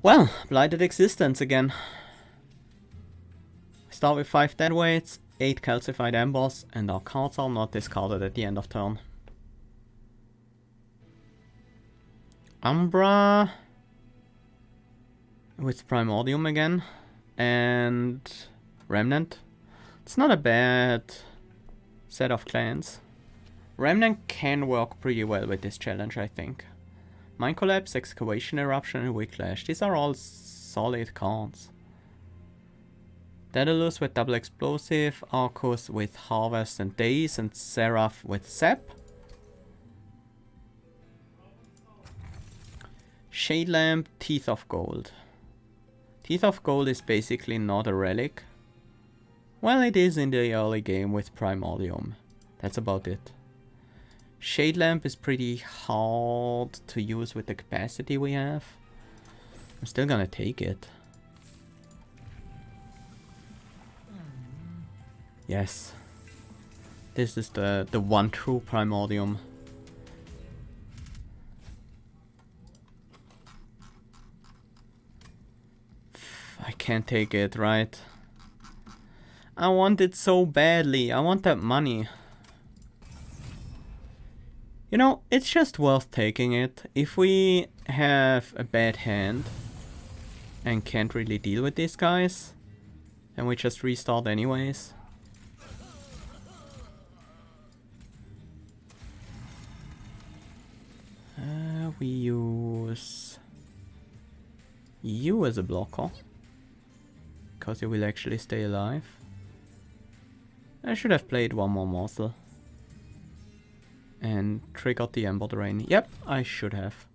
Well, Blighted Existence again. Start with 5 deadweights, 8 calcified embers, and our cards are not discarded at the end of turn. Umbra with Primordium again, and Remnant. It's not a bad set of clans. Remnant can work pretty well with this challenge, I think. Mind Collapse, Excavation Eruption, and Whiplash. These are all solid cards. Daedalus with Double Explosive, Arcus with Harvest and Daze, and Seraph with Sap. Shade Lamp, Teeth of Gold. Teeth of Gold is basically not a relic. Well, it is in the early game with Primordium. That's about it. Shade Lamp is pretty hard to use with the capacity we have. I'm still gonna take it. Yes. This is the one true Primordium. I can't take it, right? I want it so badly. I want that money. You know, it's just worth taking it. If we have a bad hand and can't really deal with these guys, then we just restart anyways. We use you as a blocker, because you will actually stay alive. I should have played one more morsel and triggered the Ember Drain. Yep, I should have.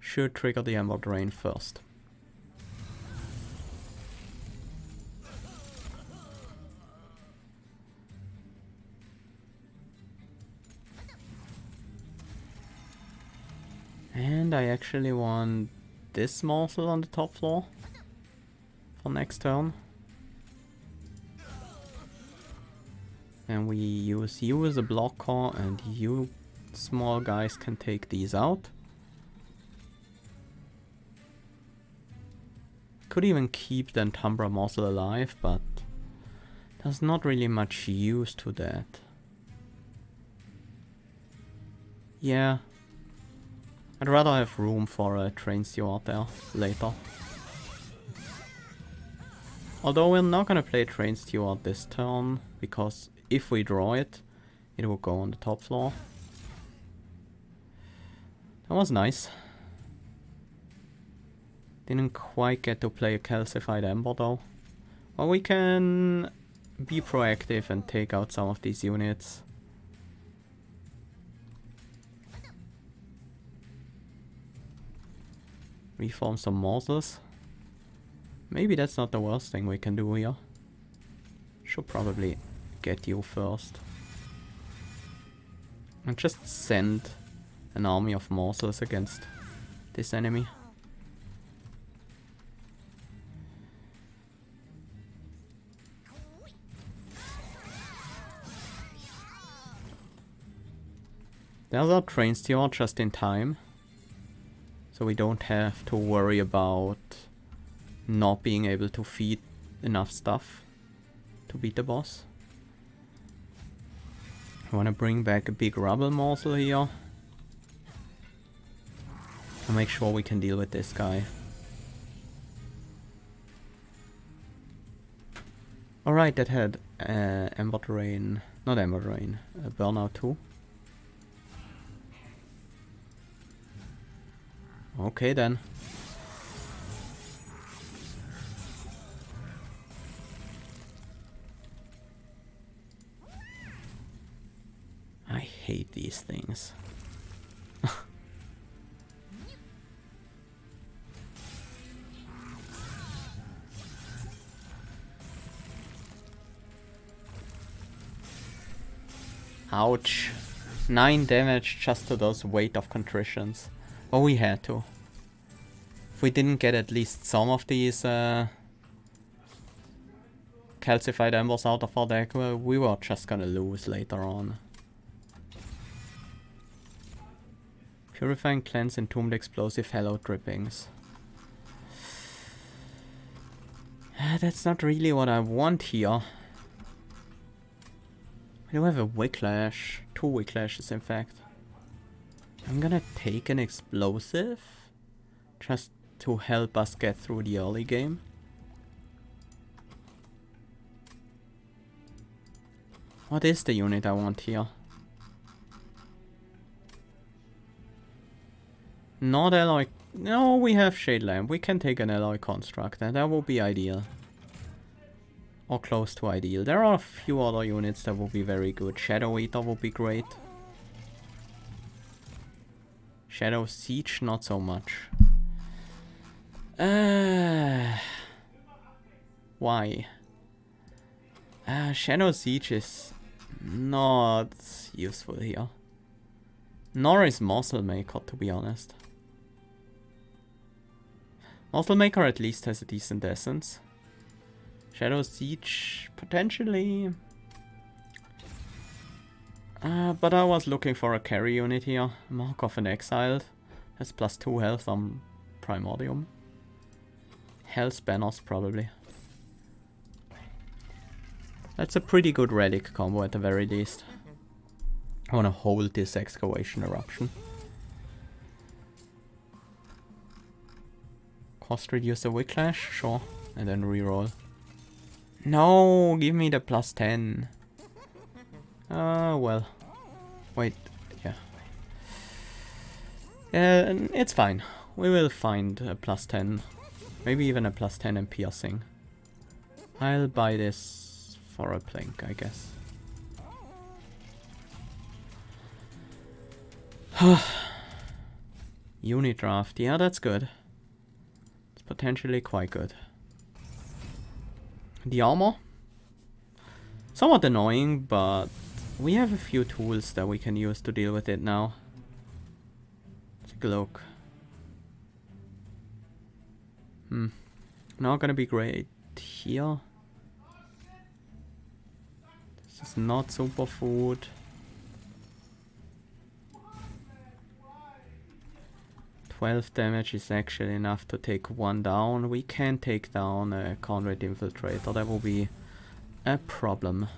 Should trigger the Ember Drain first. And I actually want this morsel on the top floor for next turn. And we use you as a blocker, and you small guys can take these out. Could even keep the Umbra morsel alive, but there's not really much use to that. Yeah. I'd rather have room for a train steward there later. Although we're not gonna play train steward this turn, because if we draw it, it will go on the top floor. That was nice. Didn't quite get to play a calcified ember though. Well, we can be proactive and take out some of these units. Reform some morsels. Maybe that's not the worst thing we can do here. Should probably get you first. And just send an army of morsels against this enemy. There's our train steward just in time. So we don't have to worry about not being able to feed enough stuff to beat the boss. I want to bring back a big rubble morsel here to make sure we can deal with this guy. Alright, that had Ember Drain, not Ember Drain, Burnout 2. Okay then. I hate these things. Ouch. 9 damage just to those weight of contritions. Well, we had to. If we didn't get at least some of these calcified embers out of our deck, well, we were just gonna lose later on. Purifying Cleanse, Entombed Explosive, Hallowed Drippings. That's not really what I want here. I do have a Wicklash. 2 Wicklashes, in fact. I'm gonna take an explosive. Just to help us get through the early game. What is the unit I want here? Not alloy. No, we have Shade Lamp. We can take an alloy construct, and that will be ideal. Or close to ideal. There are a few other units that will be very good. Shadow Eater will be great. Shadow Siege, not so much. Why? Shadow Siege is not useful here. Nor is Muscle Maker, to be honest. Muscle Maker at least has a decent essence. Shadow Siege, potentially. But I was looking for a carry unit here. Mark of an Exiled. Has +2 health on Primordium. Hell's Banners, probably. That's a pretty good relic combo at the very least. I want to hold this Excavation Eruption. Cost reduce the Wicklash? Sure. And then reroll. No, give me the +10. Well. Wait, yeah. It's fine. We will find a +10. Maybe even a +10 in piercing. I'll buy this for a blink, I guess. Unit draft, yeah, that's good. It's potentially quite good. The armor? Somewhat annoying, but we have a few tools that we can use to deal with it now. Take a look. Not gonna be great here. This is not superfood. 12 damage is actually enough to take 1 down. We can take down a Conrad Infiltrator. That will be a problem.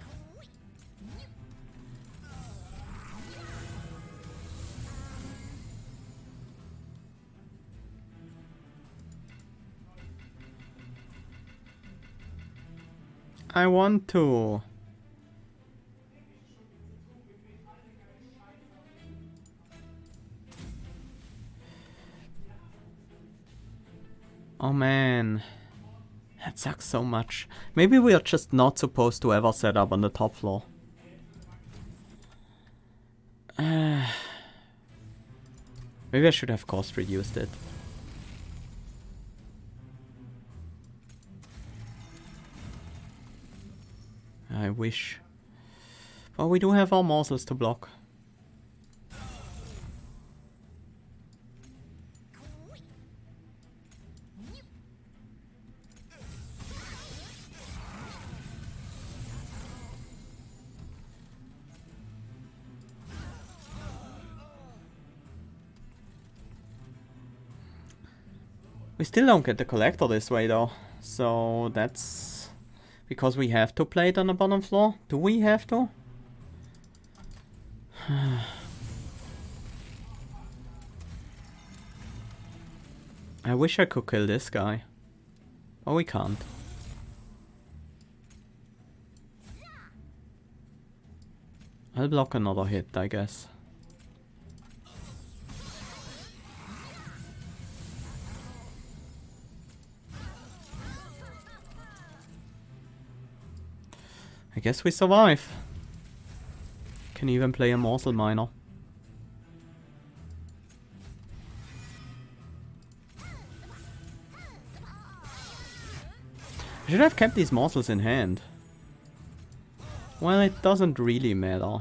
I want to. Oh man, that sucks so much. Maybe we are just not supposed to ever set up on the top floor. Maybe I should have cost reduced it. I wish. But we do have our morsels to block. We still don't get the collector this way though, so that's because we have to play it on the bottom floor. Do we have to? I wish I could kill this guy. Oh, we can't. I'll block another hit, I guess. I guess we survive. Can even play a morsel miner. I should have kept these morsels in hand. Well, it doesn't really matter.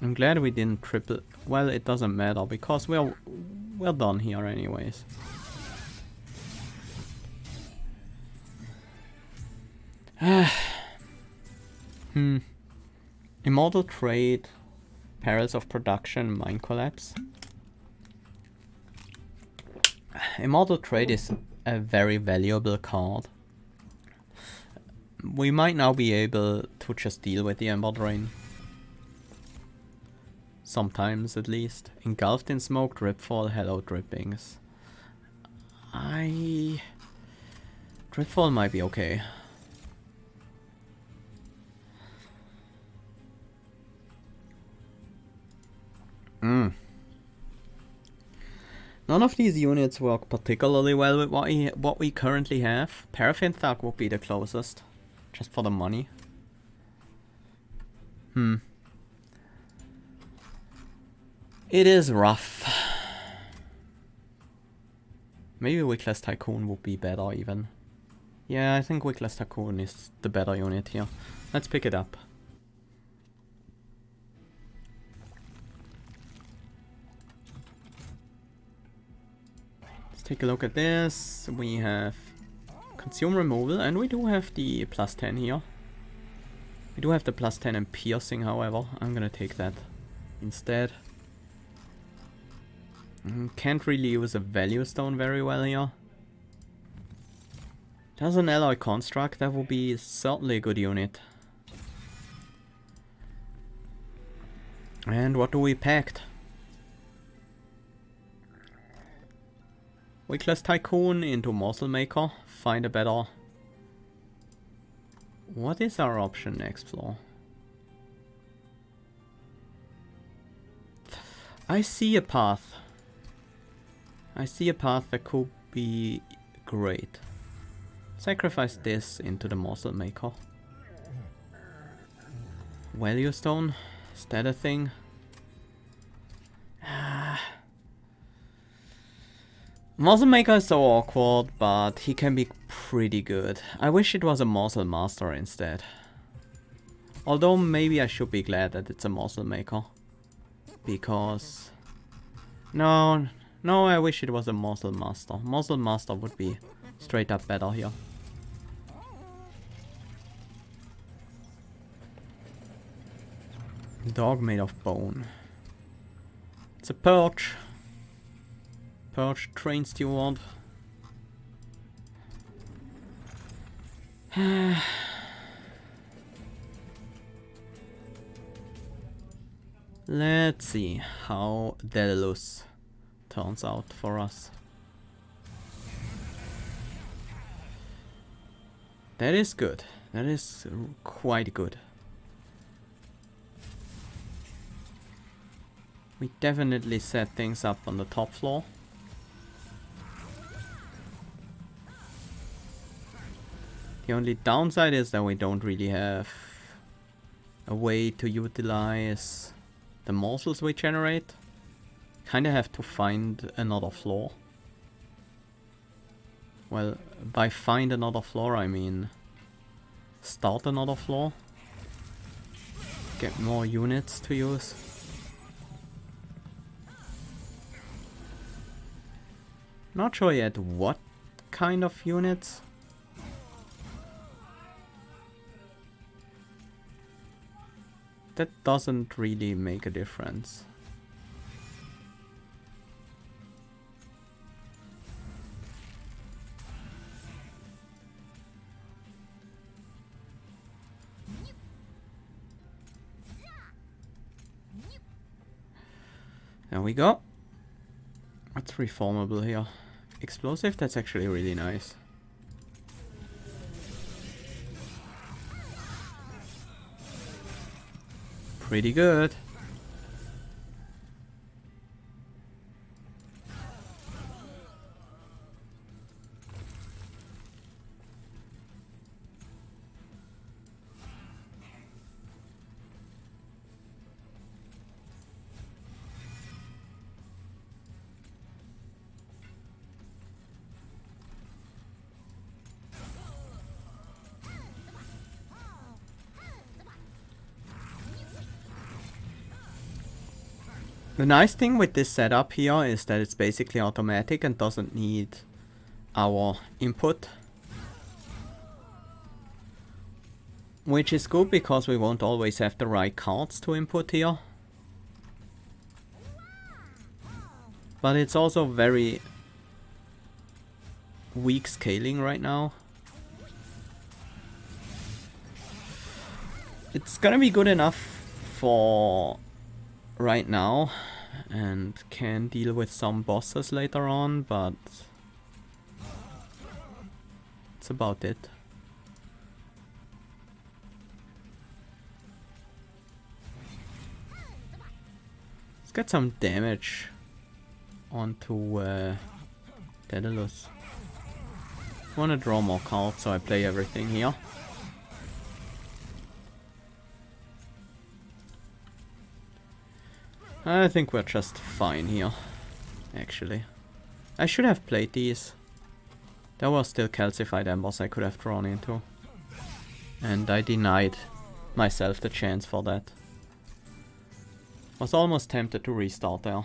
I'm glad we didn't triple. Well, it doesn't matter because we're done here anyways. Immortal Trade, Perils of Production, Mind Collapse. Immortal Trade is a very valuable card. We might now be able to just deal with the Ember Drain. Sometimes, at least. Engulfed in Smoke, Dripfall, Hello Drippings. Dripfall might be okay. None of these units work particularly well with what we currently have. Paraffin Thug would be the closest. Just for the money. It is rough. Maybe Wickless Tycoon would be better even. Yeah, I think Wickless Tycoon is the better unit here. Let's pick it up. Let's take a look at this. We have Consume Removal, and we do have the +10 here. We do have the +10 and Piercing, however. I'm gonna take that instead. Can't really use a Value Stone very well here. There's an Alloy Construct, that would be certainly a good unit. And what do we pact? Wickless Tycoon into Morsel Maker. Find a better... What is our option next floor? I see a path. I see a path that could be great. Sacrifice this into the Morsel Maker. Value Stone? Is that a thing? Morsel Maker is so awkward, but he can be pretty good. I wish it was a Morsel Master instead. Although maybe I should be glad that it's a Morsel Maker. Because... No, I wish it was a Morsel Master. Morsel Master would be straight up better here. Dog made of bone. It's a Perch. Perch Train Steward. Let's see how Daedalus turns out for us. That is good. That is quite good. We definitely set things up on the top floor. The only downside is that we don't really have a way to utilize the morsels we generate. Kinda have to find another floor. Well, by find another floor I mean start another floor. Get more units to use. Not sure yet what kind of units. That doesn't really make a difference. There we go. What's reformable here? Explosive, that's actually really nice. Pretty good. The nice thing with this setup here is that it's basically automatic and doesn't need our input. Which is good because we won't always have the right cards to input here. But it's also very weak scaling right now. It's gonna be good enough for right now and can deal with some bosses later on, but that's about it. Let's get some damage onto Daedalus. I want to draw more cards, so I play everything here. I think we're just fine here, actually. I should have played these. There were still calcified embers I could have drawn into. And I denied myself the chance for that. Was almost tempted to restart there.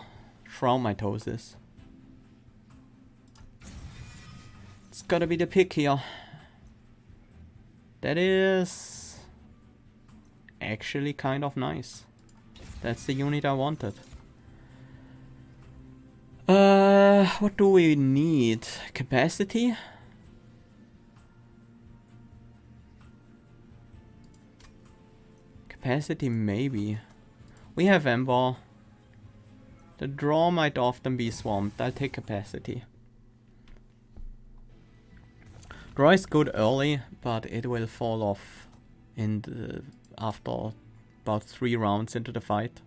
Traumatosis. It's gotta be the pick here. That is actually kind of nice. That's the unit I wanted. What do we need? Capacity? Capacity maybe. We have Ember. The draw might often be swamped. I'll take capacity. Draw is good early, but it will fall off in after about 3 rounds into the fight.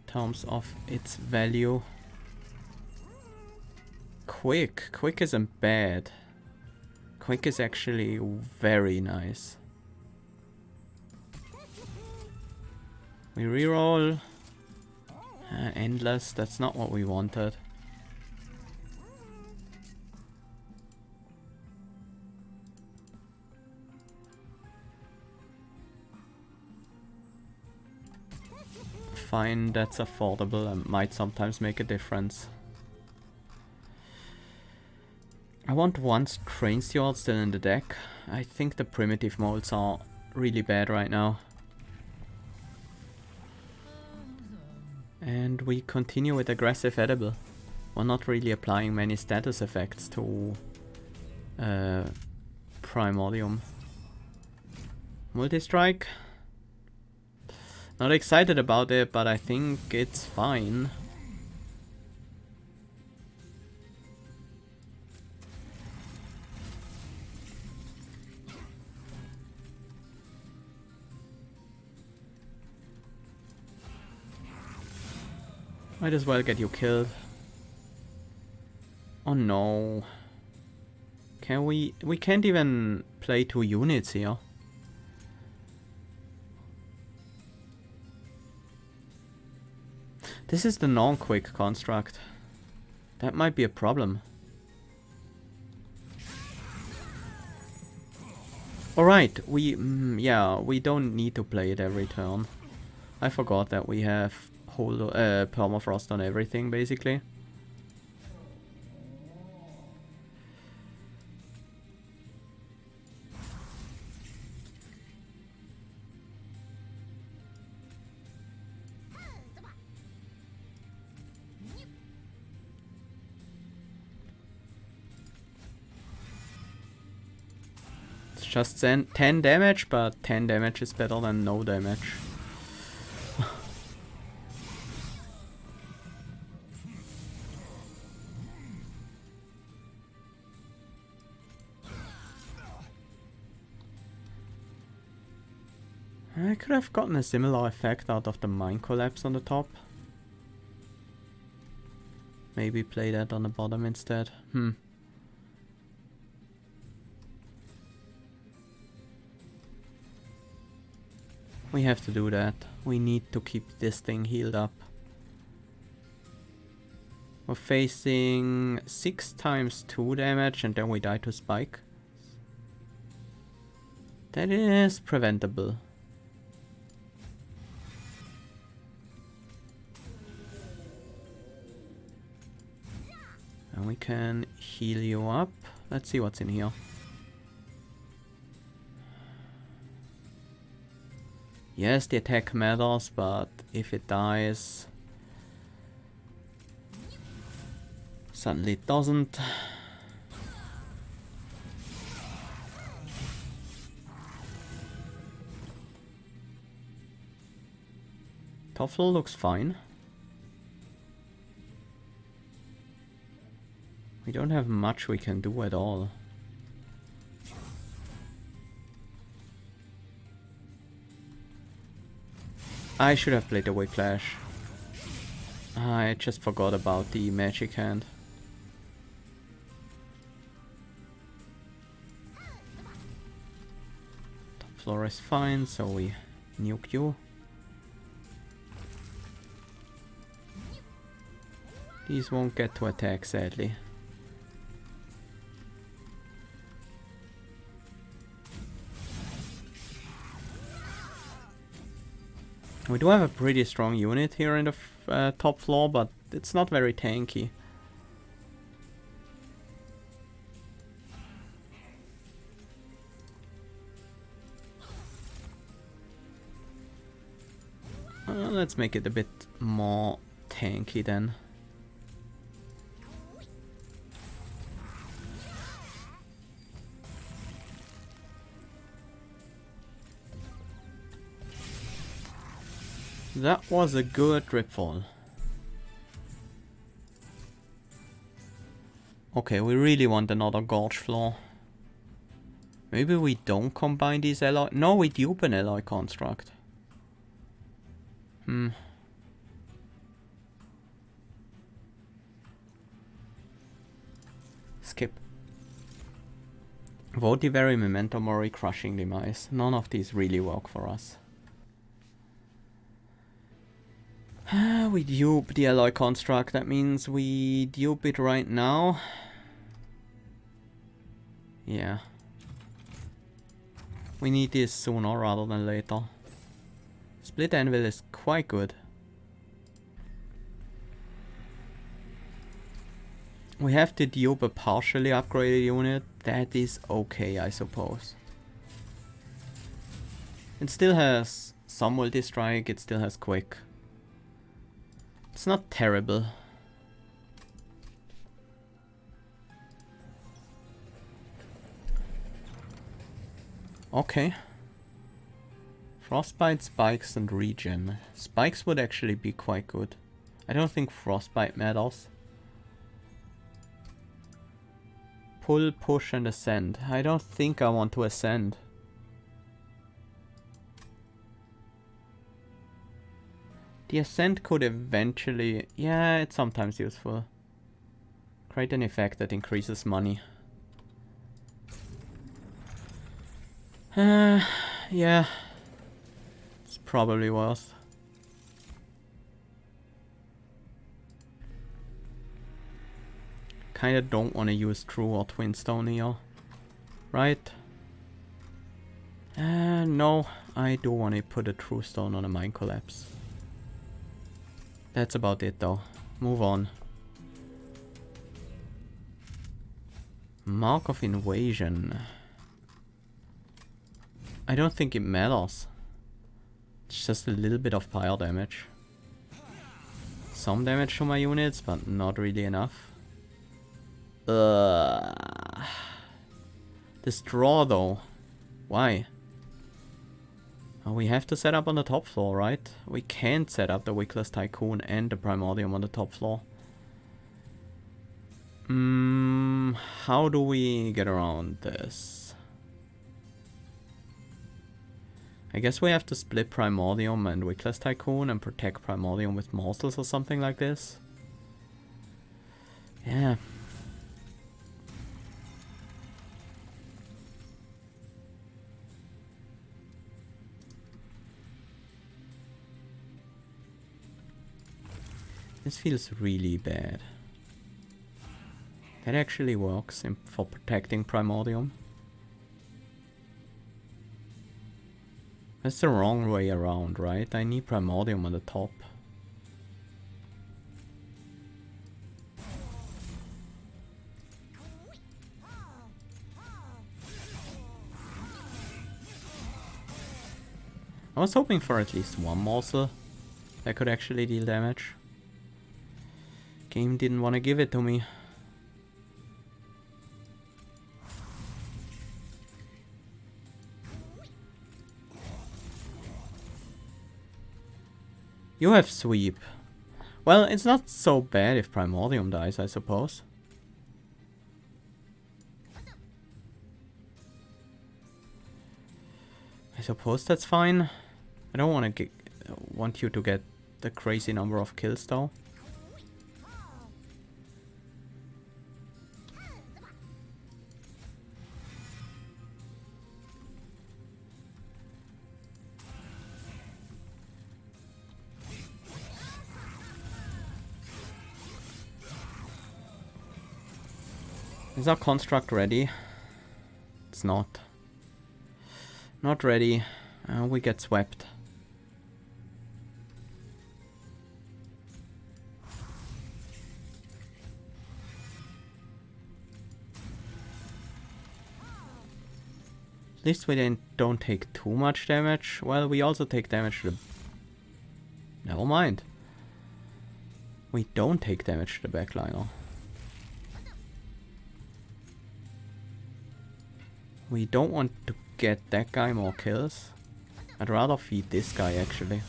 In terms of its value. Quick isn't bad. Quick is actually very nice. We reroll. Endless, that's not what we wanted. Fine, that's affordable and might sometimes make a difference. I want one Strange Sword still in the deck. I think the primitive molds are really bad right now. And we continue with aggressive edible. We're not really applying many status effects to Primordium. Multi-strike. Not excited about it, but I think it's fine. Might as well get you killed. Oh no. Can we can't even play 2 units here. This is the non-quick construct. That might be a problem. Alright, we don't need to play it every turn. I forgot that we have whole permafrost on everything, basically. It's just 10 damage, but 10 damage is better than no damage. I could have gotten a similar effect out of the Mind Collapse on the top. Maybe play that on the bottom instead. We have to do that. We need to keep this thing healed up. We're facing 6 times 2 damage and then we die to Spike. That is preventable. And we can heal you up. Let's see what's in here. Yes, the attack matters, but if it dies... Suddenly it doesn't. Top floor looks fine. We don't have much we can do at all. I should have played the Whiplash. I just forgot about the magic hand. Top floor is fine, so we nuke you. These won't get to attack, sadly. We do have a pretty strong unit here in the top floor, but it's not very tanky. Let's make it a bit more tanky then. That was a good ripfall. Okay, we really want another Gorge floor. Maybe we don't combine these alloy... No, we dupe an alloy construct. Skip. Votivary, Memento Mori, Crushing Demise. None of these really work for us. We dupe the alloy construct. That means we dupe it right now. Yeah. We need this sooner rather than later. Split Anvil is quite good. We have to dupe a partially upgraded unit. That is okay, I suppose. It still has some multi-strike, it still has quick. It's not terrible. Okay. Frostbite, Spikes and Regen. Spikes would actually be quite good. I don't think Frostbite matters. Pull, push and ascend. I don't think I want to ascend. The ascent could eventually... Yeah, it's sometimes useful. Create an effect that increases money. Yeah. It's probably worth. Kinda don't want to use True or Twinstone here. Right? No. I do want to put a True Stone on a Mind Collapse. That's about it though. Move on. Mark of Invasion. I don't think it matters. It's just a little bit of fire damage. Some damage to my units, but not really enough. This draw though. Why? Oh, we have to set up on the top floor, right? We can't set up the Wickless Tycoon and the Primordium on the top floor. How do we get around this? I guess we have to split Primordium and Wickless Tycoon and protect Primordium with Morsels or something like this. Yeah. This feels really bad. That actually works for protecting Primordium. That's the wrong way around, right? I need Primordium on the top. I was hoping for at least one morsel that could actually deal damage. Game didn't want to give it to me. You have sweep. Well, it's not so bad if Primordium dies, I suppose. I suppose that's fine. I don't want you to get the crazy number of kills though. Is our construct ready? It's not. Not ready. We get swept. At least we then don't take too much damage. Well, we also take damage to the... Never mind. We don't take damage to the backliner. We don't want to get that guy more kills. I'd rather feed this guy actually.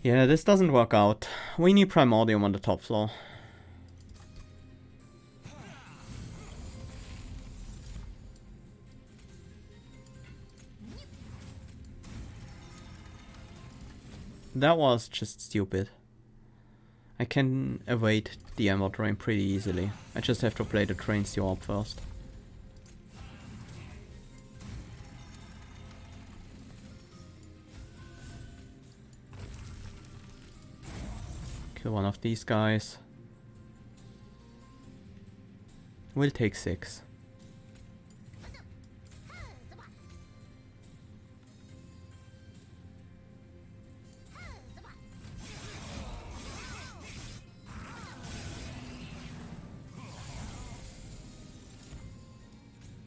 Yeah, this doesn't work out. We need Primordium on the top floor. That was just stupid. I can evade the Ember Drain pretty easily. I just have to play the Drain Steel up first. Kill one of these guys. We'll take 6.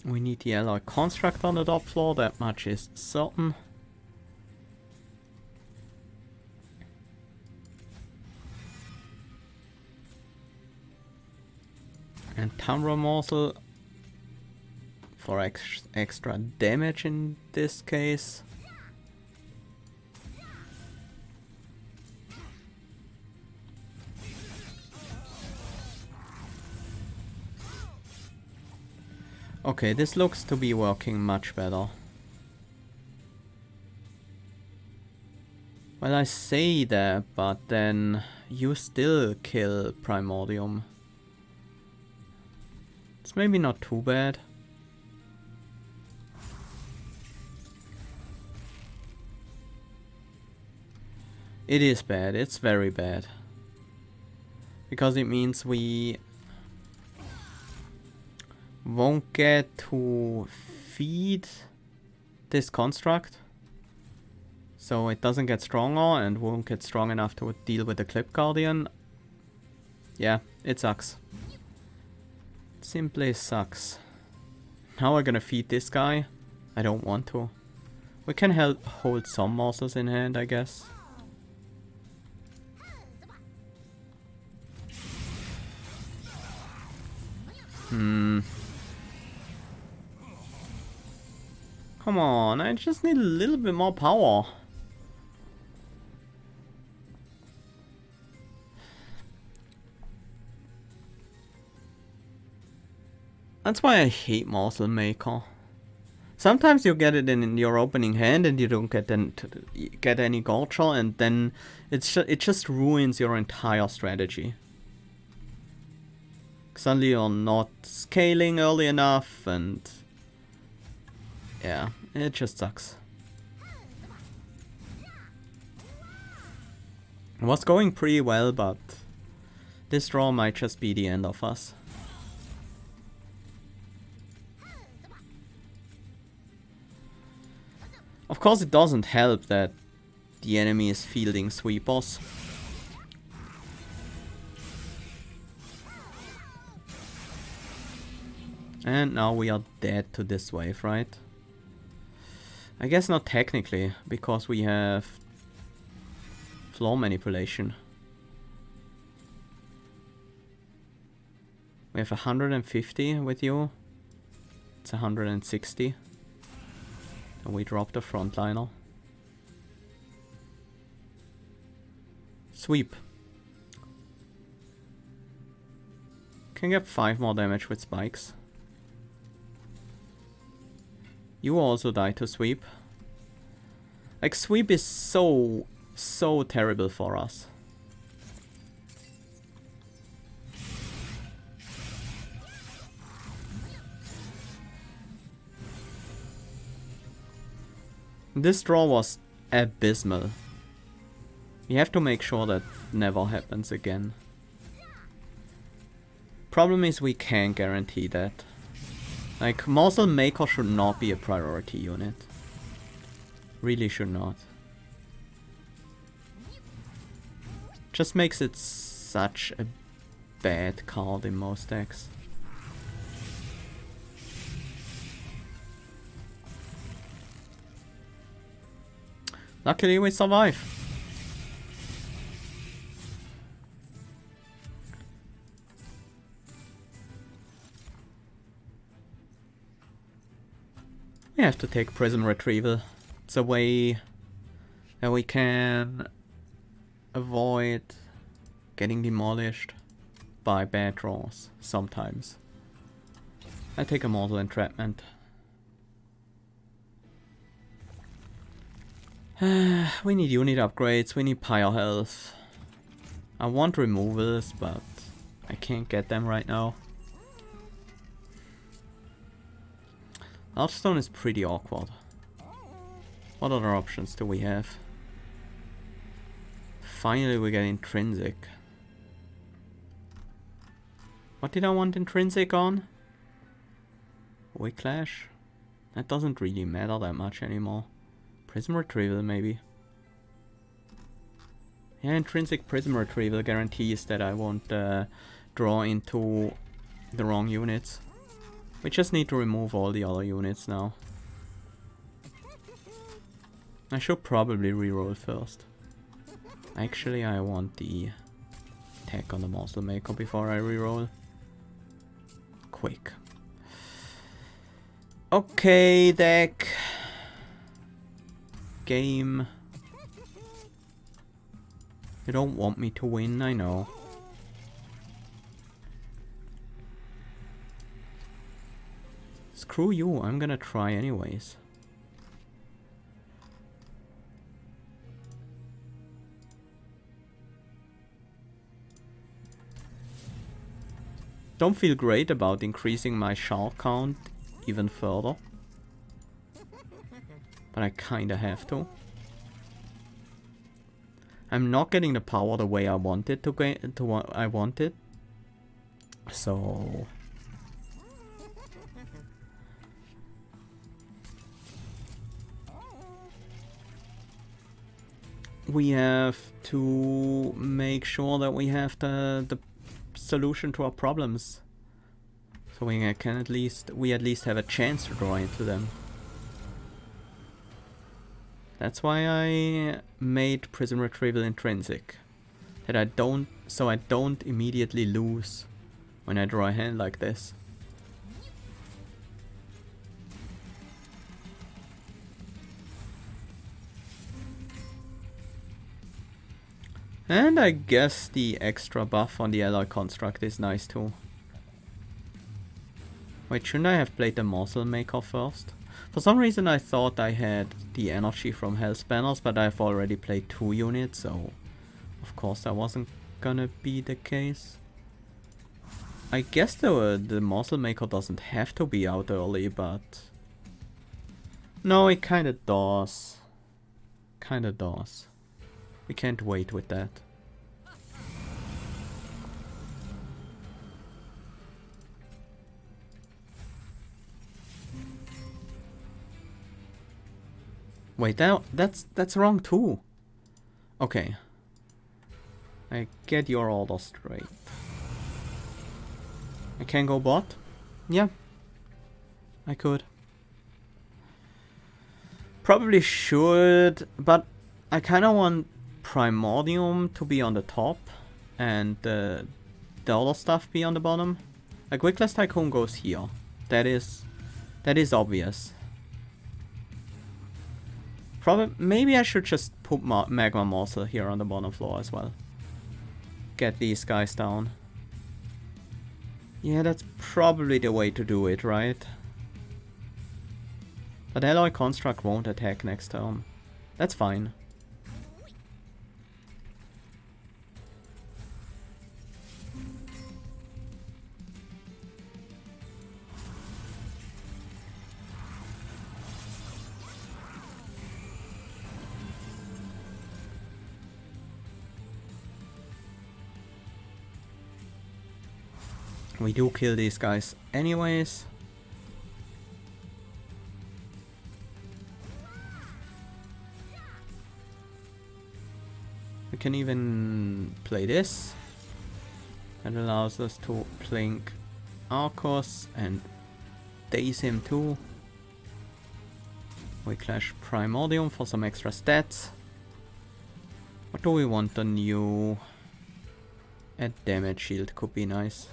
We need the alloy construct on the top floor, that much is certain. And Tundra Morsel for extra damage in this case. Okay, this looks to be working much better. Well, I say that, but then you still kill Primordium. It's maybe not too bad. It is bad, it's very bad. Because it means we won't get to feed this construct, so it doesn't get stronger and won't get strong enough to deal with the Clip Guardian. Yeah, it sucks. Simply sucks. Now we're gonna feed this guy. I don't want to. We can hold some morsels in hand, I guess. Come on, I just need a little bit more power. That's why I hate Morsel Maker. Sometimes you get it in your opening hand and you don't get any Gorger, and then it just ruins your entire strategy. Suddenly you're not scaling early enough, and yeah, it just sucks. It was going pretty well, but this draw might just be the end of us. Of course, it doesn't help that the enemy is fielding sweepers. And now we are dead to this wave, right? I guess not technically, because we have floor manipulation. We have 150 with you. It's 160. And we drop the frontliner. Sweep. Can get 5 more damage with spikes. You also die to sweep. Like, sweep is so terrible for us. This draw was abysmal. We have to make sure that never happens again. Problem is we can't guarantee that. Like, Morsel Maker should not be a priority unit. Really should not. Just makes it such a bad card in most decks. Luckily we survive. We have to take Prism Retrieval. It's a way that we can avoid getting demolished by bad draws sometimes. I take a Mortal Entrapment. We need unit upgrades, we need Pyre Health. I want removals, but I can't get them right now. Archstone is pretty awkward. What other options do we have? Finally we get Intrinsic. What did I want Intrinsic on? Whiplash? That doesn't really matter that much anymore. Prism Retrieval maybe. Yeah, Intrinsic Prism Retrieval guarantees that I won't draw into the wrong units. We just need to remove all the other units now. I should probably reroll first. Actually, I want the attack on the Morsel Maker before I reroll. Quick. Okay, deck. Game. You don't want me to win, I know. Screw you, I'm gonna try anyways. Don't feel great about increasing my shard count even further. But I kinda have to. I'm not getting the power the way I want it to get to what I wanted. So we have to make sure that we have the solution to our problems. So we can at least have a chance to draw into them. That's why I made Prism Retrieval intrinsic. That I don't immediately lose when I draw a hand like this. And I guess the extra buff on the Alloy Construct is nice too. Wait, shouldn't I have played the Morsel Maker first? For some reason I thought I had the energy from Hell's Banners, but I've already played 2 units, so of course that wasn't gonna be the case. I guess the Morsel Maker doesn't have to be out early, but... No, it kinda does. Kinda does. We can't wait with that. Wait, that's wrong too. Okay. I get your order straight. I can go bot? Yeah. I could. Probably should, but I kind of want Primordium to be on the top and the other stuff be on the bottom. Like Wickless Tycoon goes here. That is obvious. Probably, maybe I should just put Magma Morsel here on the bottom floor as well. Get these guys down. Yeah, that's probably the way to do it, right? But Alloy Construct won't attack next turn. That's fine. We do kill these guys anyways. We can even play this. That allows us to plink Arcos and daze him too. We clash Primordium for some extra stats. What do we want on you? A damage shield could be nice.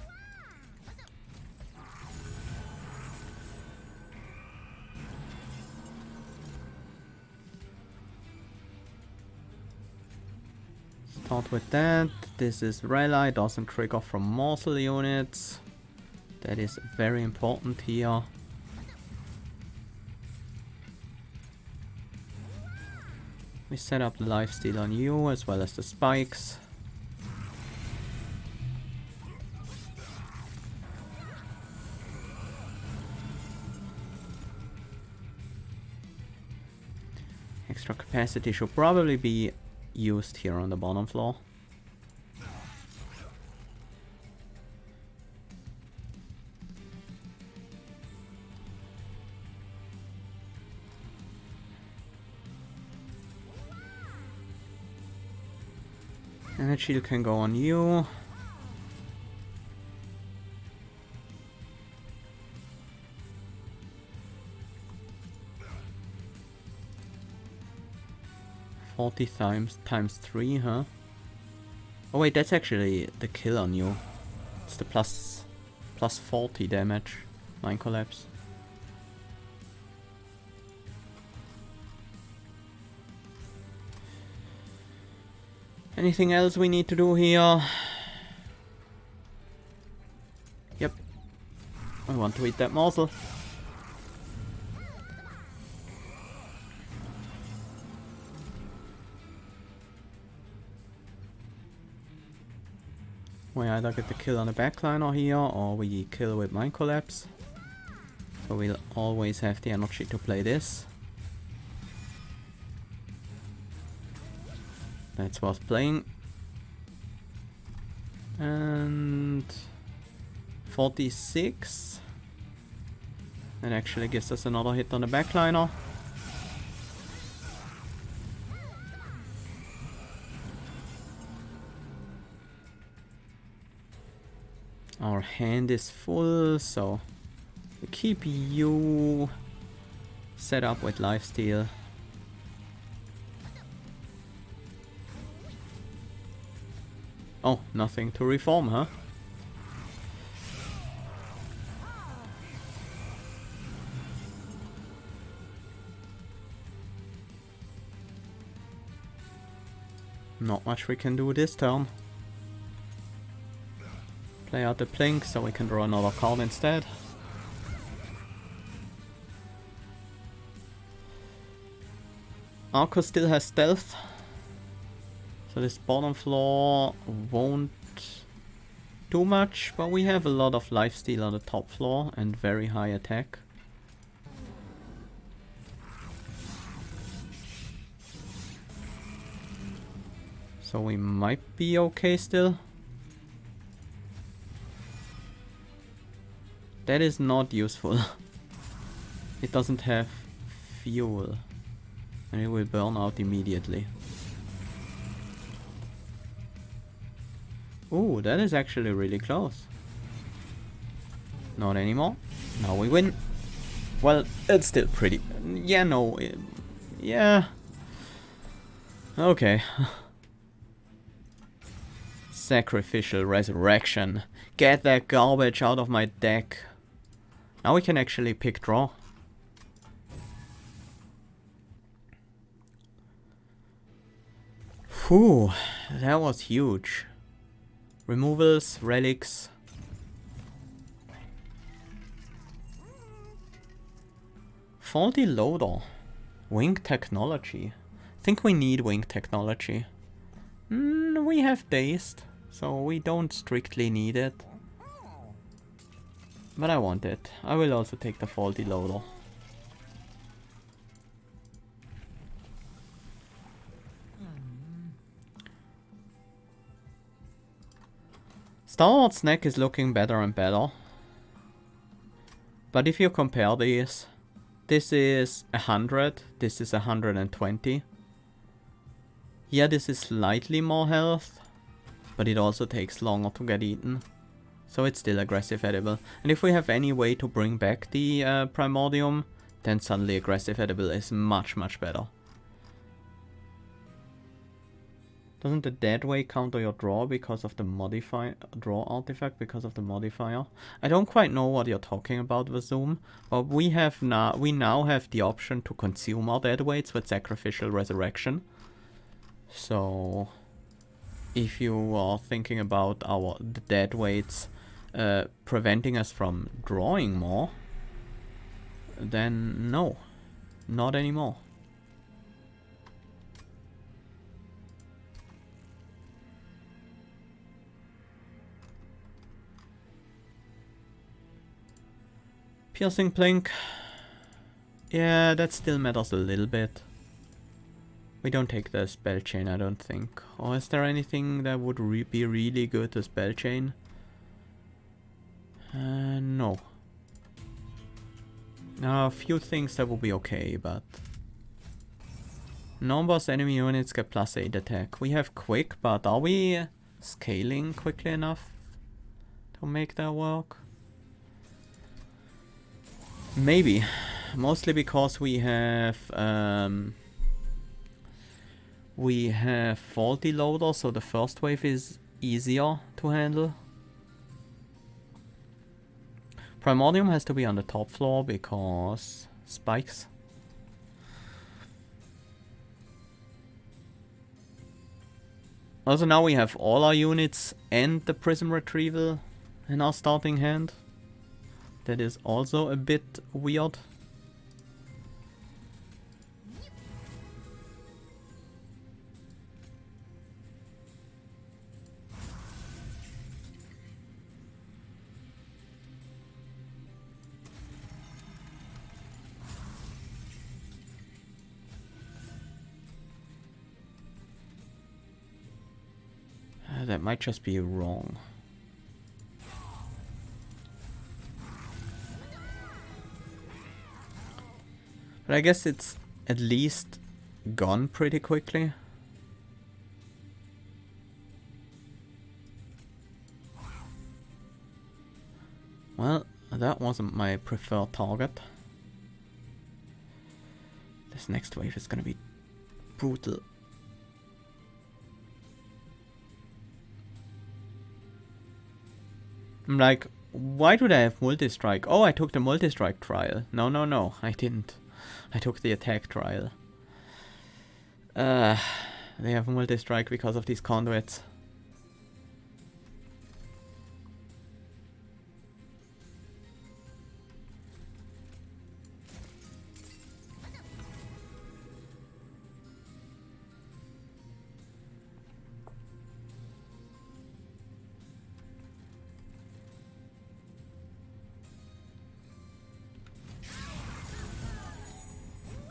Start with that. This is Rally, doesn't trigger from morsel units. That is very important here. We set up the lifesteal on you as well as the spikes. Extra capacity should probably be used here on the bottom floor. And that shield can go on you. times 3, huh? Oh wait, that's actually the kill on you. It's the plus 40 damage. Mind Collapse. Anything else we need to do here? Yep. I want to eat that morsel. We either get the kill on the backliner here, or we kill with Mind Collapse. So we'll always have the energy to play this. That's worth playing. And 46. That actually gives us another hit on the backliner. Our hand is full, so we keep you set up with lifesteal. Oh, nothing to reform, huh? Not much we can do this turn. Play out the plink so we can draw another card instead. Arco still has stealth. So this bottom floor won't do much, but we have a lot of lifesteal on the top floor and very high attack. So we might be okay still. That is not useful. It doesn't have fuel. And it will burn out immediately. Ooh, that is actually really close. Not anymore. Now we win. Well, it's still pretty... Yeah, no. Yeah. Okay. Sacrificial Resurrection. Get that garbage out of my deck. Now we can actually pick draw. Whew, that was huge. Removals, relics. Faulty loader. Wing technology. I think we need wing technology. We have dazed, so we don't strictly need it. But I want it. I will also take the faulty loader. Stalwart Snack is looking better and better. But if you compare these, this is 100, this is 120. Yeah, this is slightly more health, but it also takes longer to get eaten. So it's still aggressive edible. And if we have any way to bring back the Primordium, then suddenly aggressive edible is much, much better. Doesn't the dead way counter your draw because of the draw artifact because of the modifier? I don't quite know what you're talking about, Vazoom, but we now have the option to consume our dead weights with sacrificial resurrection. So if you are thinking about the dead weights preventing us from drawing more, then no, not anymore. Piercing Plink. Yeah, that still matters a little bit. We don't take the spell chain, I don't think. Or is there anything that would be really good to spell chain? No. There are a few things that would be okay, but... Non-boss enemy units get +8 attack. We have quick, but are we scaling quickly enough to make that work? Maybe. Mostly because we have faulty loader, so the first wave is easier to handle. Primordium has to be on the top floor because spikes. Also now we have all our units and the Prism Retrieval in our starting hand. That is also a bit weird. That might just be wrong. But I guess it's at least gone pretty quickly. Well, that wasn't my preferred target. This next wave is gonna be brutal. I'm like, why do they have multi-strike? Oh, I took the multi-strike trial. No, no, no, I didn't. I took the attack trial. They have multi-strike because of these conduits.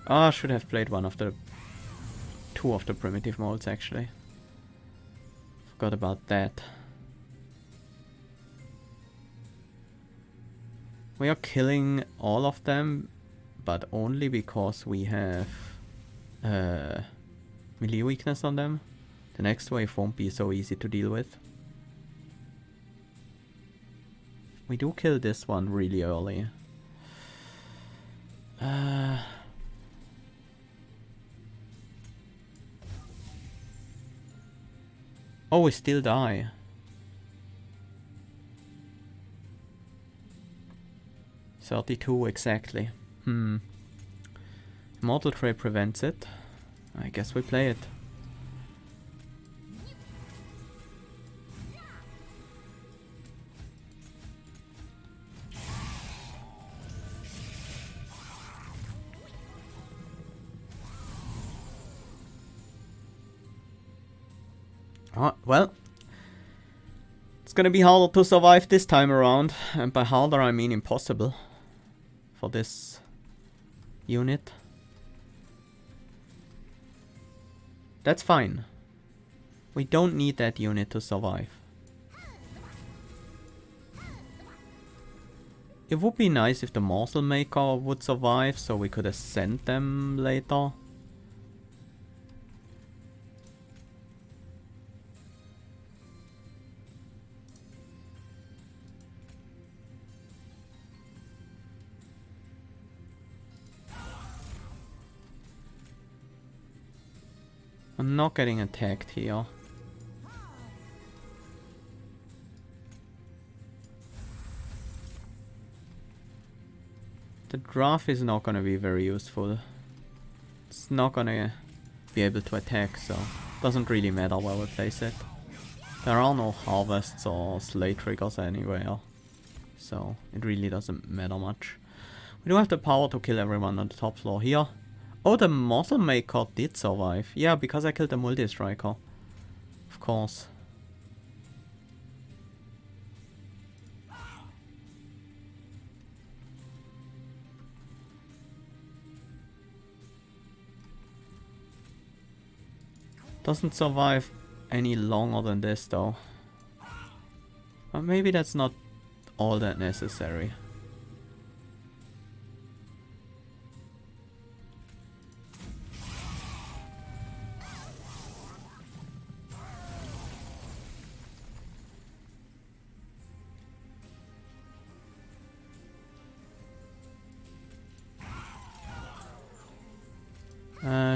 Oh, I should have played two of the primitive molds actually. Forgot about that. We are killing all of them, but only because we have melee weakness on them. The next wave won't be so easy to deal with. We do kill this one really early. Oh, we still die. $32 exactly. Immortal Trait prevents it. I guess we play it. Well, it's gonna be harder to survive this time around, and by harder I mean impossible for this unit. That's fine. We don't need that unit to survive. It would be nice if the Morsel Maker would survive, so we could ascend them later. I'm not getting attacked here. The draft is not gonna be very useful. It's not gonna be able to attack, so doesn't really matter where we place it. There are no harvests or slay triggers anywhere, so it really doesn't matter much. We do have the power to kill everyone on the top floor here. Oh, the Morsel Maker did survive. Yeah, because I killed the Multi-Striker. Of course. Doesn't survive any longer than this though. But maybe that's not all that necessary.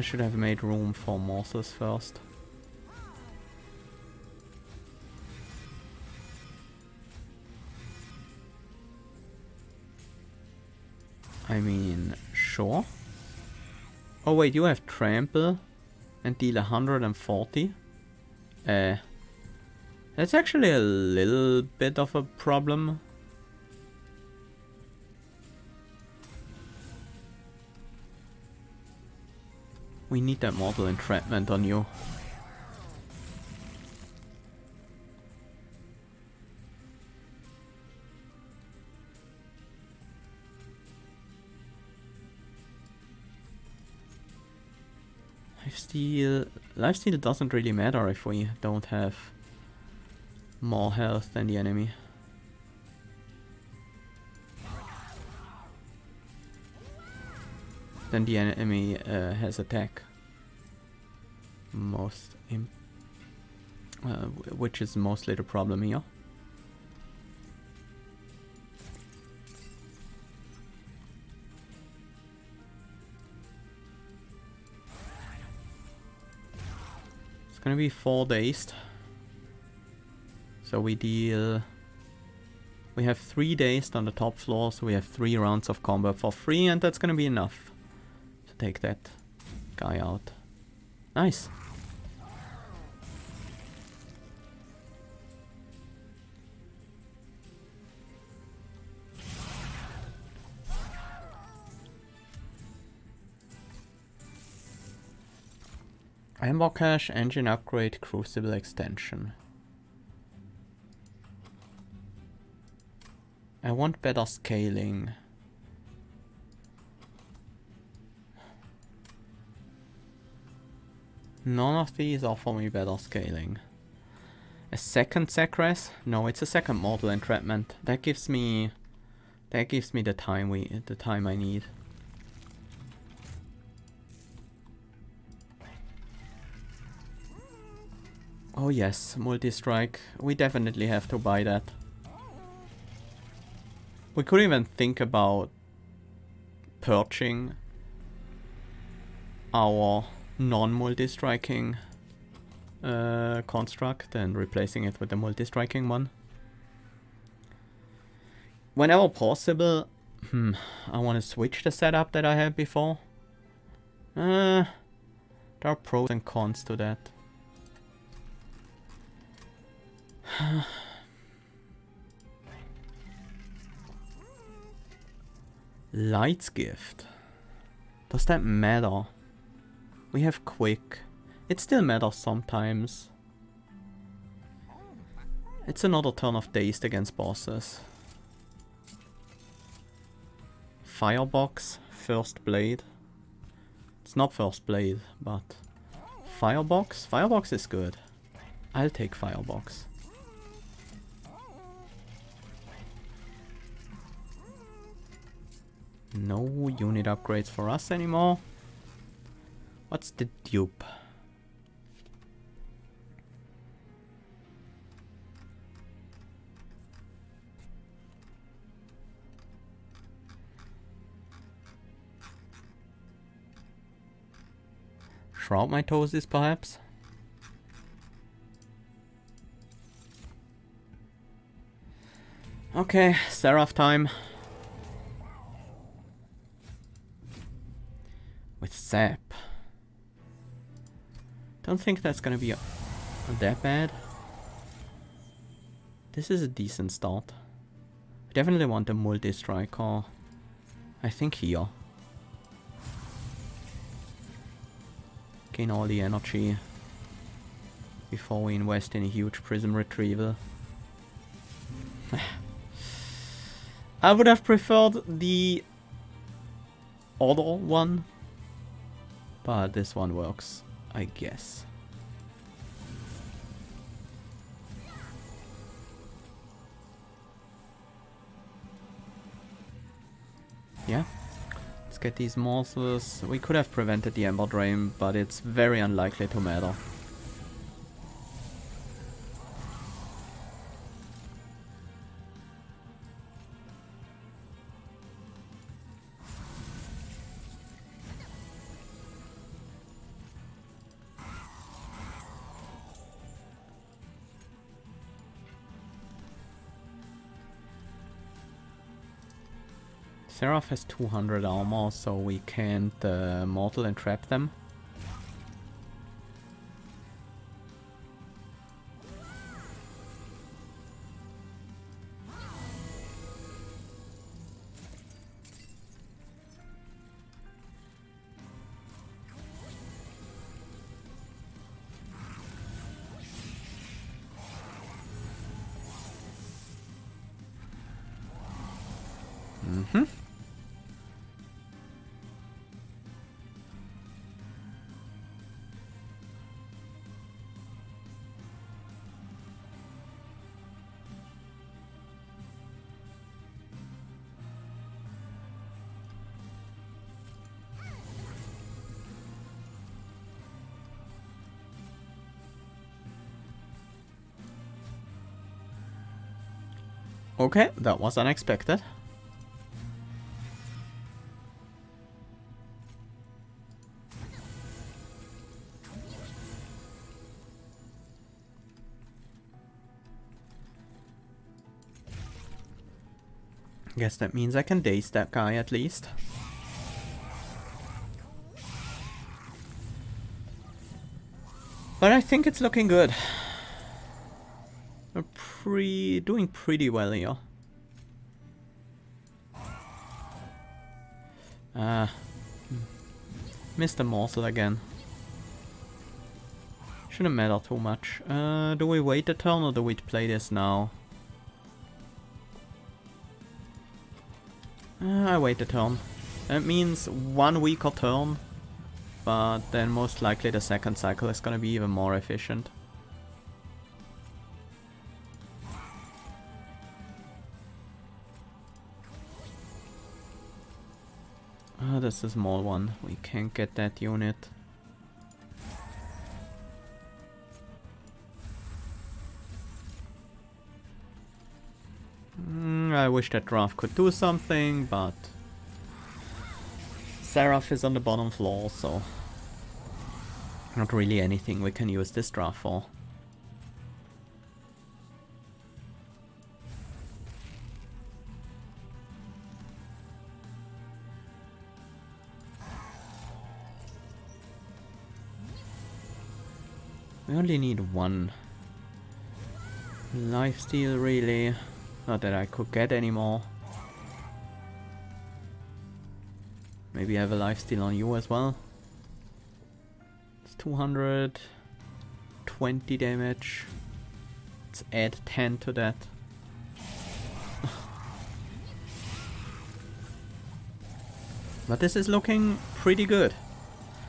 Should have made room for morsels first. I mean, sure. Oh wait, you have trample and deal 140. That's actually a little bit of a problem. We need that mortal entrapment on you. Lifesteal doesn't really matter if we don't have more health than the enemy. Then the enemy has attack. Which is mostly the problem here. It's gonna be 4 dazed. So we have 3 dazed on the top floor, so we have 3 rounds of combat for free, and that's gonna be enough to take that guy out. Nice. Amber Cache, Engine Upgrade, Crucible Extension. I want better scaling. None of these offer me better scaling. A second Sacras? No, it's a second Mortal Entrapment. That gives me the time I need. Oh yes, multi-strike. We definitely have to buy that. We could even think about purging our non-multi-striking construct and replacing it with the multi-striking one. Whenever possible, I want to switch the setup that I had before. There are pros and cons to that. Light's Gift. Does that matter? We have Quick. It still matters sometimes. It's another turn of Dazed against bosses. Firebox, First Blade. It's not First Blade, but Firebox? Firebox is good. I'll take Firebox. No unit upgrades for us anymore. What's the dupe? Shroud Mitosis, perhaps? Okay, Seraph time. With Zap. Don't think that's gonna be that bad. This is a decent start. I definitely want a multi-striker. I think here. Gain all the energy before we invest in a huge prism retrieval. I would have preferred the other one, but this one works, I guess. Yeah. Let's get these morsels. We could have prevented the Ember Drain, but it's very unlikely to matter. Seraph has 200 armor, so we can't mortal and trap them. Mm-hmm. Okay, that was unexpected. Guess that means I can daze that guy at least. But I think it's looking good. We're doing pretty well here. Missed the morsel again. Shouldn't matter too much. Do we wait a turn or do we play this now? I wait a turn. That means 1 weaker turn, but then most likely the second cycle is gonna be even more efficient. Oh, this is a small one. We can't get that unit. I wish that Seraph could do something, but Seraph is on the bottom floor, so not really anything we can use this Seraph for. We only need one lifesteal, really. Not that I could get any more. Maybe I have a lifesteal on you as well. It's 220 damage. Let's add 10 to that. But this is looking pretty good.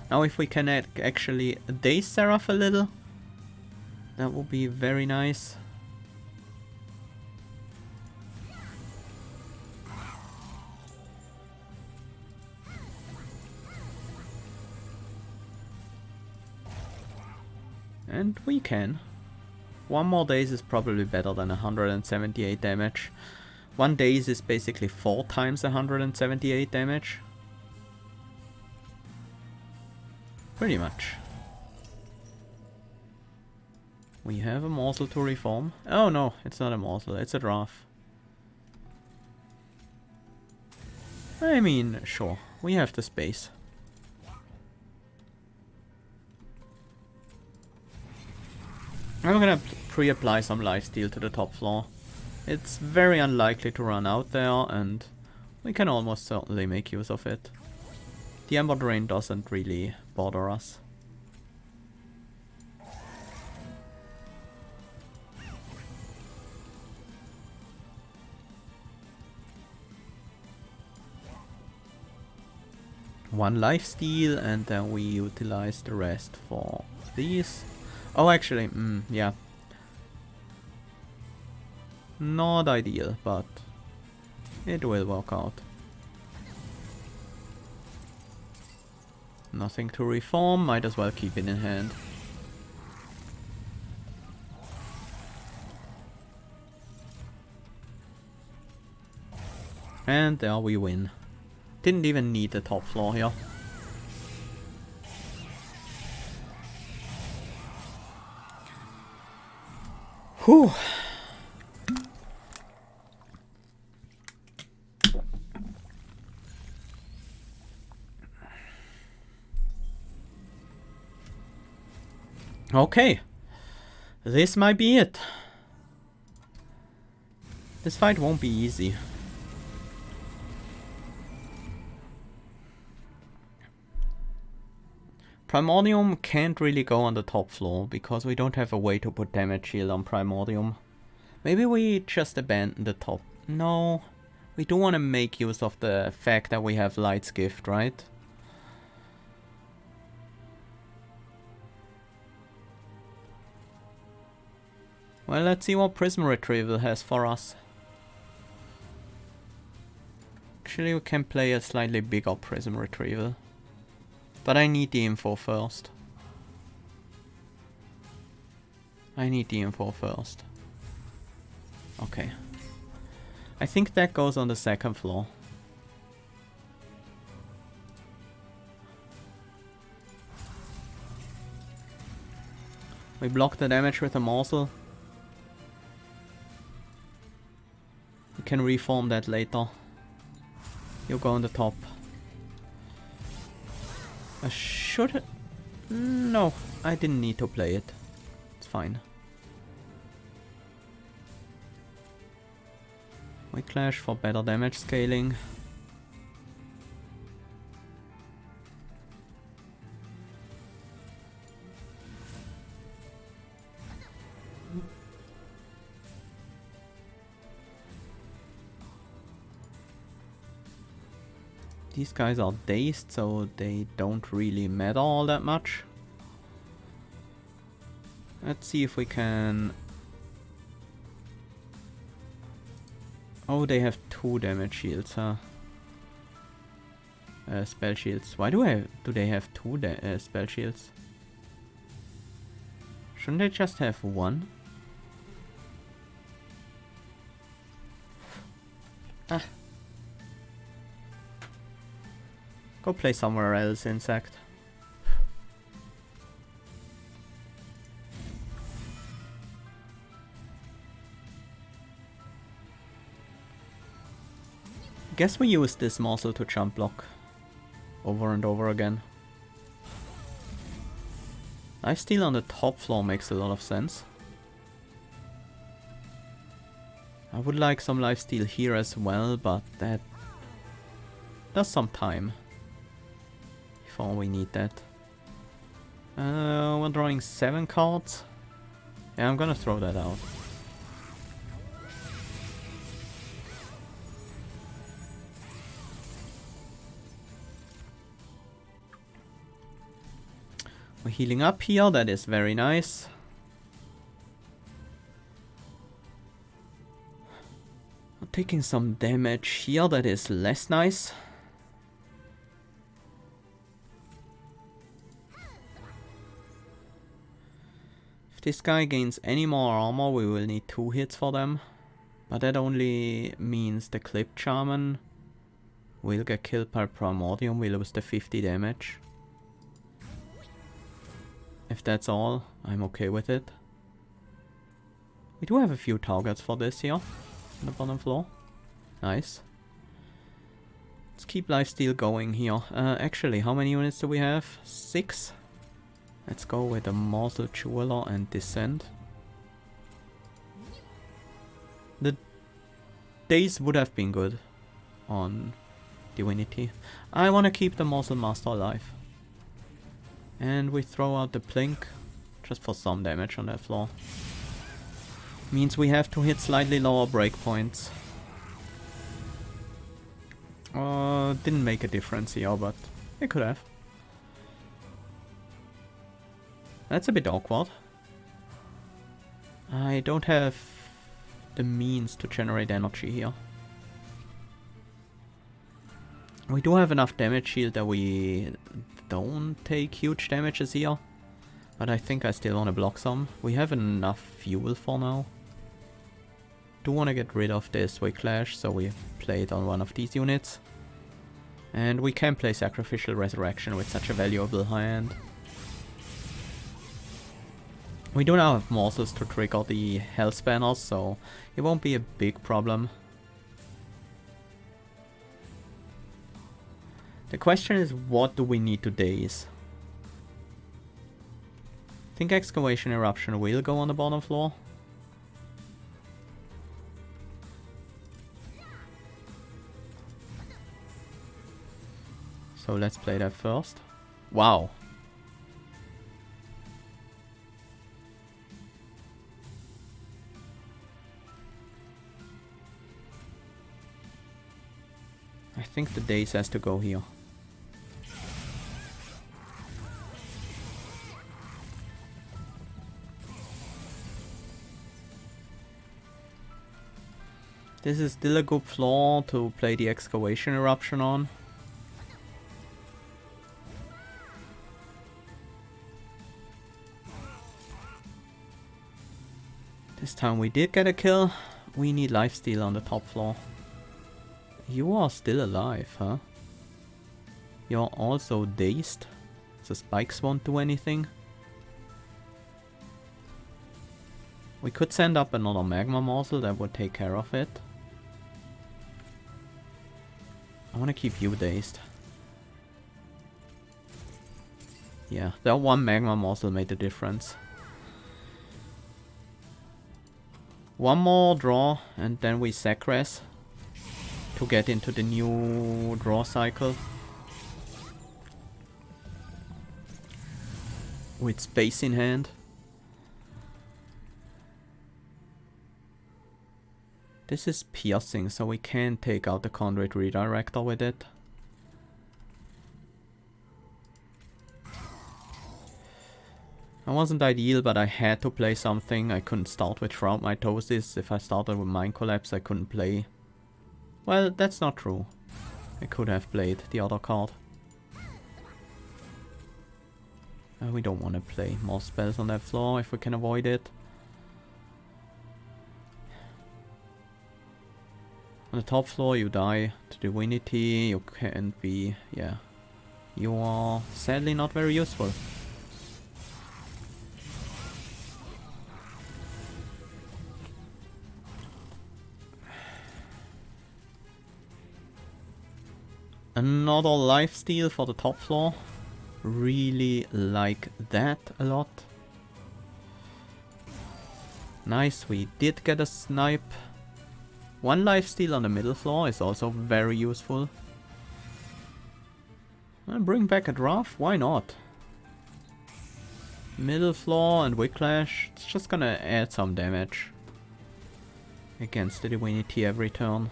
Now if we can actually daze Seraph a little, that would be very nice. And we can. One more daze is probably better than 178 damage. One daze is basically 4 times 178 damage. Pretty much. We have a morsel to reform. Oh no, it's not a morsel, it's a Seraph. I mean, sure, we have the space. I'm gonna pre-apply some lifesteal to the top floor. It's very unlikely to run out there, and we can almost certainly make use of it. The Ember Drain doesn't really bother us. One lifesteal, and then we utilize the rest for these. Oh, actually, yeah. Not ideal, but it will work out. Nothing to reform, might as well keep it in hand. And there we win. Didn't even need the top floor here. Whew. Okay. This might be it. This fight won't be easy. Primordium can't really go on the top floor because we don't have a way to put damage shield on Primordium. Maybe we just abandon the top. No, we do want to make use of the fact that we have Light's Gift, right? Well, let's see what Prism Retrieval has for us. Actually, we can play a slightly bigger Prism Retrieval. But I need the info first. Okay. I think that goes on the second floor. We block the damage with a morsel. We can reform that later. You go on the top. I should... No, I didn't need to play it. It's fine. We clash for better damage scaling. These guys are dazed, so they don't really matter all that much. Let's see if we can... Oh, they have 2 damage shields, huh? Spell shields. Why do they have 2 spell shields? Shouldn't they just have 1? Ah. Go play somewhere else, insect. Guess we use this morsel to jump block over and over again. Lifesteal on the top floor makes a lot of sense. I would like some lifesteal here as well, but that does some time before we need that. We're drawing 7 cards. Yeah, I'm gonna throw that out. We're healing up here, that is very nice. We're taking some damage here, that is less nice. If this guy gains any more armor, we will need 2 hits for them. But that only means the Clip Shaman will get killed by Primordium, we lose the 50 damage. If that's all, I'm okay with it. We do have a few targets for this here on the bottom floor. Nice. Let's keep lifesteal going here. Actually, how many units do we have? 6. Let's go with the Morsel Jeweler and Descent. The days would have been good on Divinity. I want to keep the Morsel Master alive. And we throw out the Plink, just for some damage on that floor. Means we have to hit slightly lower breakpoints. Didn't make a difference here, but it could have. That's a bit awkward. I don't have the means to generate energy here. We do have enough damage shield that we don't take huge damages here, but I think I still want to block some. We have enough fuel for now. Do want to get rid of this Whiplash, so we play it on one of these units. And we can play Sacrificial Resurrection with such a valuable hand. We do now have morsels to trigger the Hell Spanners, so it won't be a big problem. The question is, what do we need to daze? I think Excavation Eruption will go on the bottom floor. So let's play that first. Wow. I think the daze has to go here. This is still a good floor to play the Excavation Eruption on. This time we did get a kill. We need lifesteal on the top floor. You are still alive, huh? You're also dazed. The spikes won't do anything. We could send up another Magma Morsel that would take care of it. I want to keep you dazed. Yeah, that one Magma Morsel made a difference. One more draw and then we Sacres to get into the new draw cycle. With space in hand. This is piercing, so we can take out the Conduit Redirector with it. That wasn't ideal, but I had to play something. I couldn't start with Shroud Mitosis. If I started with Mind Collapse, I couldn't play. Well, that's not true. I could have played the other card. We don't want to play more spells on that floor if we can avoid it. On the top floor you die to Divinity, you can't be... yeah. You are sadly not very useful. Another lifesteal for the top floor. Really like that a lot. Nice, we did get a snipe. One lifesteal on the middle floor is also very useful. And bring back a draft, why not? Middle floor and Whiplash, it's just gonna add some damage against the Divinity every turn.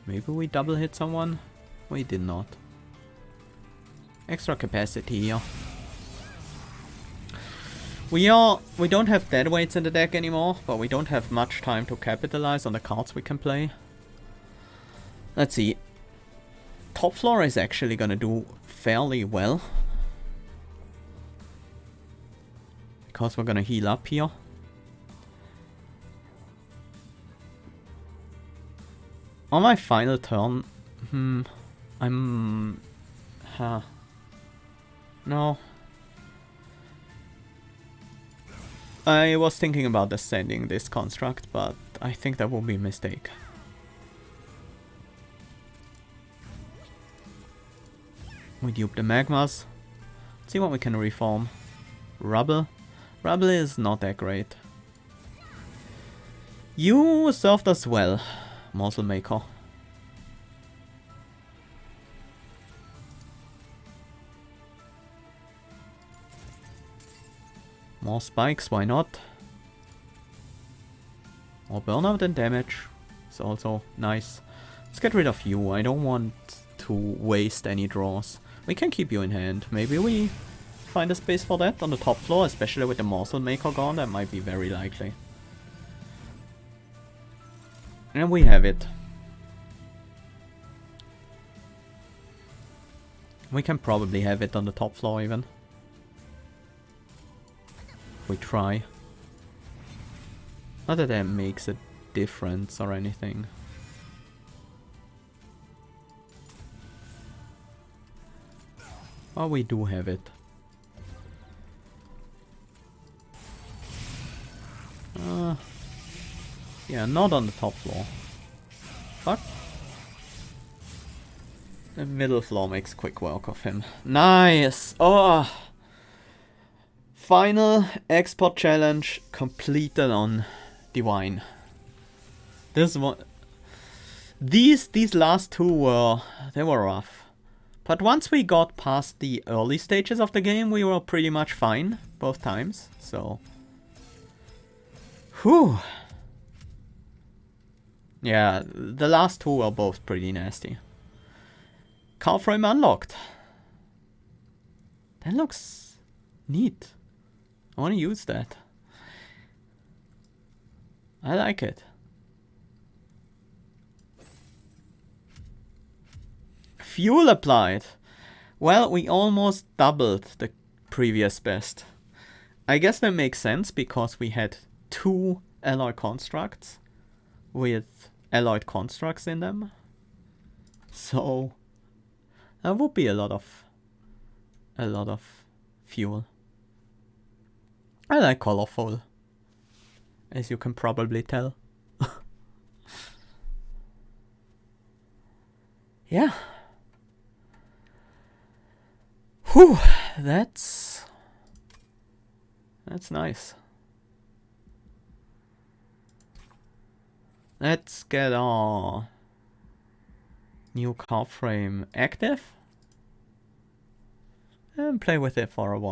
Maybe we double hit someone? We did not. Extra capacity here. We don't have dead weights in the deck anymore, but we don't have much time to capitalize on the cards we can play. Let's see. Top floor is actually gonna do fairly well. Because we're gonna heal up here. On my final turn, no. I was thinking about descending this construct, but I think that would be a mistake. We dupe the magmas. See what we can reform. Rubble. Rubble is not that great. You served us well, Morsel Maker. More spikes, why not? More burnout and damage. It's also nice. Let's get rid of you. I don't want to waste any draws. We can keep you in hand. Maybe we find a space for that on the top floor, especially with the Morsel Maker gone. That might be very likely. And we have it. We can probably have it on the top floor even. We try. Not that that makes a difference or anything. But we do have it. Yeah, not on the top floor. But the middle floor makes quick work of him. Nice! Oh! Final export challenge completed on Divine. This one, these last two they were rough, but once we got past the early stages of the game, we were pretty much fine both times. So, whew. Yeah, the last two were both pretty nasty. Car frame unlocked. That looks neat. I want to use that. I like it. Fuel applied. Well, we almost doubled the previous best. I guess that makes sense because we had two alloy constructs with alloyed constructs in them. So that would be a lot of fuel. I like colorful, as you can probably tell. Yeah. Whew, that's nice. Let's get our new car frame active and play with it for a while.